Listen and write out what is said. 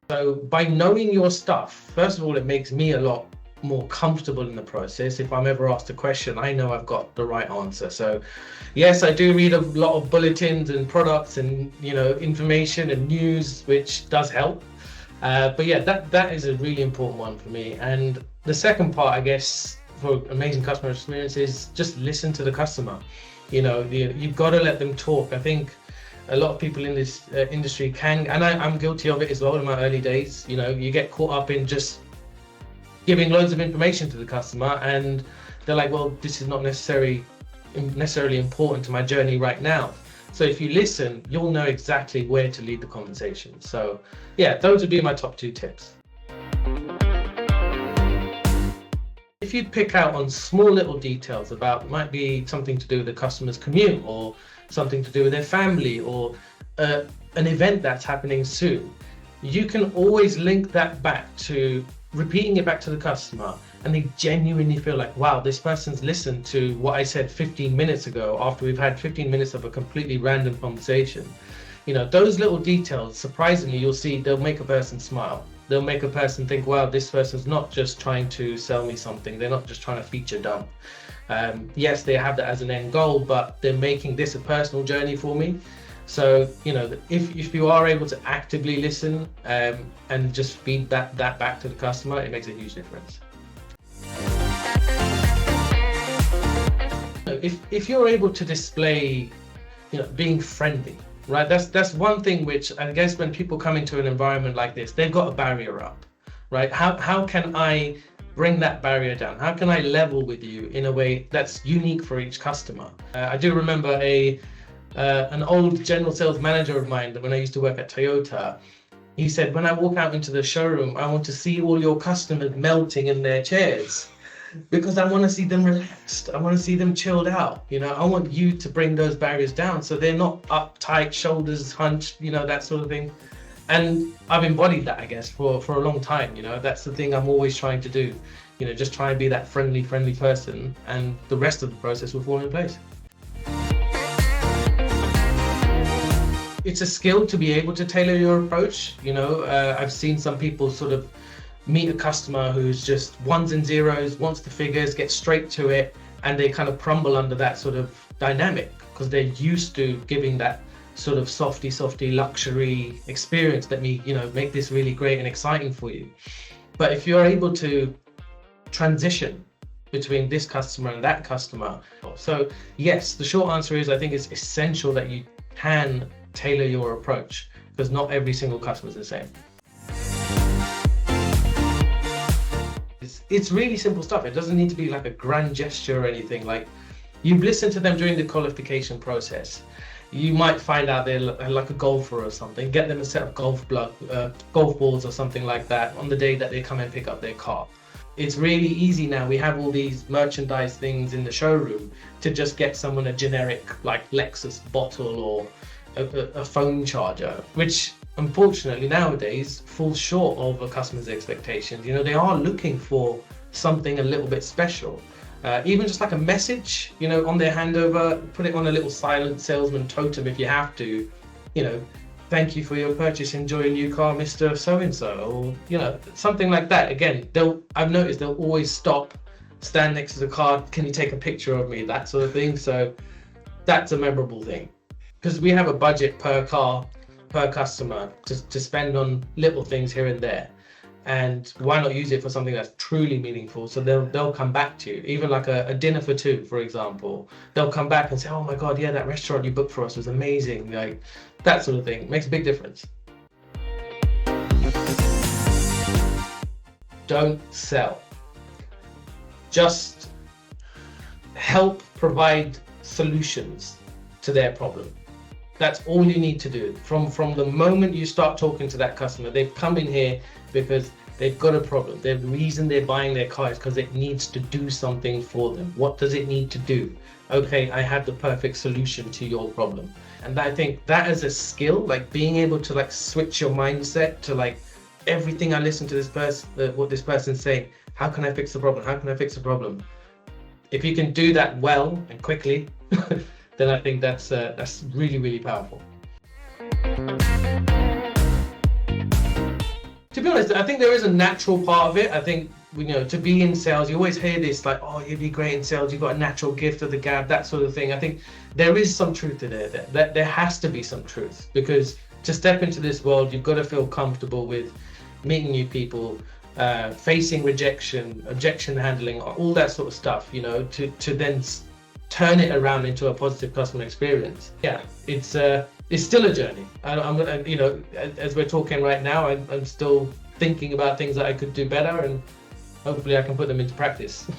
So by knowing your stuff, first of all, it makes me a lot more comfortable in the process. If I'm ever asked a question, I know I've got the right answer. So yes, I do read a lot of bulletins and products and information and news, which does help. But yeah, that is a really important one for me. And the second part, I guess, for amazing customer experience is just listen to the customer. You've got to let them talk. I think a lot of people in this industry can, and I'm guilty of it as well in my early days. You get caught up in just giving loads of information to the customer, and they're like, well, this is not necessarily important to my journey right now. So if you listen, you'll know exactly where to lead the conversation. So yeah, those would be my top 2 tips. If you pick out on small little details about, might be something to do with the customer's commute or something to do with their family or an event that's happening soon, you can always link that back to repeating it back to the customer, and they genuinely feel like, wow, this person's listened to what I said 15 minutes ago after we've had 15 minutes of a completely random conversation. Those little details, surprisingly, you'll see they'll make a person smile. They'll make a person think, wow, this person's not just trying to sell me something. They're not just trying to feature dump. Yes, they have that as an end goal, but they're making this a personal journey for me. So, if you are able to actively listen and just feed that back to the customer, it makes a huge difference. If you're able to display, being friendly, right? That's one thing which I guess when people come into an environment like this, they've got a barrier up, right? How can I bring that barrier down? How can I level with you in a way that's unique for each customer? I do remember an old general sales manager of mine when I used to work at Toyota. He said, when I walk out into the showroom, I want to see all your customers melting in their chairs because I want to see them relaxed. I want to see them chilled out. I want you to bring those barriers down so they're not uptight, shoulders hunched, that sort of thing. And I've embodied that, I guess, for a long time. That's the thing I'm always trying to do. Just try and be that friendly person, and the rest of the process will fall in place. It's a skill to be able to tailor your approach. I've seen some people sort of meet a customer who's just ones and zeros, wants the figures, get straight to it, and they kind of crumble under that sort of dynamic because they're used to giving that sort of softy luxury experience. Let me, make this really great and exciting for you. But if you're able to transition between this customer and that customer, so yes, the short answer is I think it's essential that you can tailor your approach because not every single customer is the same. It's really simple stuff. It doesn't need to be like a grand gesture or anything. Like, you've listened to them during the qualification process. You might find out they're like a golfer or something. Get them a set of golf balls or something like that on the day that they come and pick up their car. It's really easy now. We have all these merchandise things in the showroom to just get someone a generic like Lexus bottle or a phone charger, which unfortunately nowadays falls short of a customer's expectations. They are looking for something a little bit special. Even just like a message, on their handover, put it on a little silent salesman totem if you have to, thank you for your purchase, enjoy a new car, Mr. So-and-so, or, something like that. Again, I've noticed they'll always stop, stand next to the car, can you take a picture of me, that sort of thing. So that's a memorable thing. Because we have a budget per car, per customer to spend on little things here and there. And why not use it for something that's truly meaningful? So they'll come back to you. Even like a dinner for two, for example. They'll come back and say, oh my God, yeah, that restaurant you booked for us was amazing. Like that sort of thing. It makes a big difference. Don't sell. Just help provide solutions to their problem. That's all you need to do. From the moment you start talking to that customer, they've come in here because they've got a problem. The reason they're buying their car is because it needs to do something for them. What does it need to do? Okay, I have the perfect solution to your problem. And I think that is a skill, like being able to like switch your mindset to like everything I listen to this person, what this person's saying. How can I fix the problem? How can I fix the problem? If you can do that well and quickly, then I think that's really, really powerful. To be honest, I think there is a natural part of it. I think, you know, to be in sales, you always hear this like, oh, you'd be great in sales, you've got a natural gift of the gab, that sort of thing. I think there is some truth to there. There has to be some truth, because to step into this world, you've got to feel comfortable with meeting new people, facing rejection, objection handling, all that sort of stuff, you know, to then turn it around into a positive customer experience. Yeah, it's still a journey. I'm you know, as we're talking right now, I'm still thinking about things that I could do better, and hopefully I can put them into practice.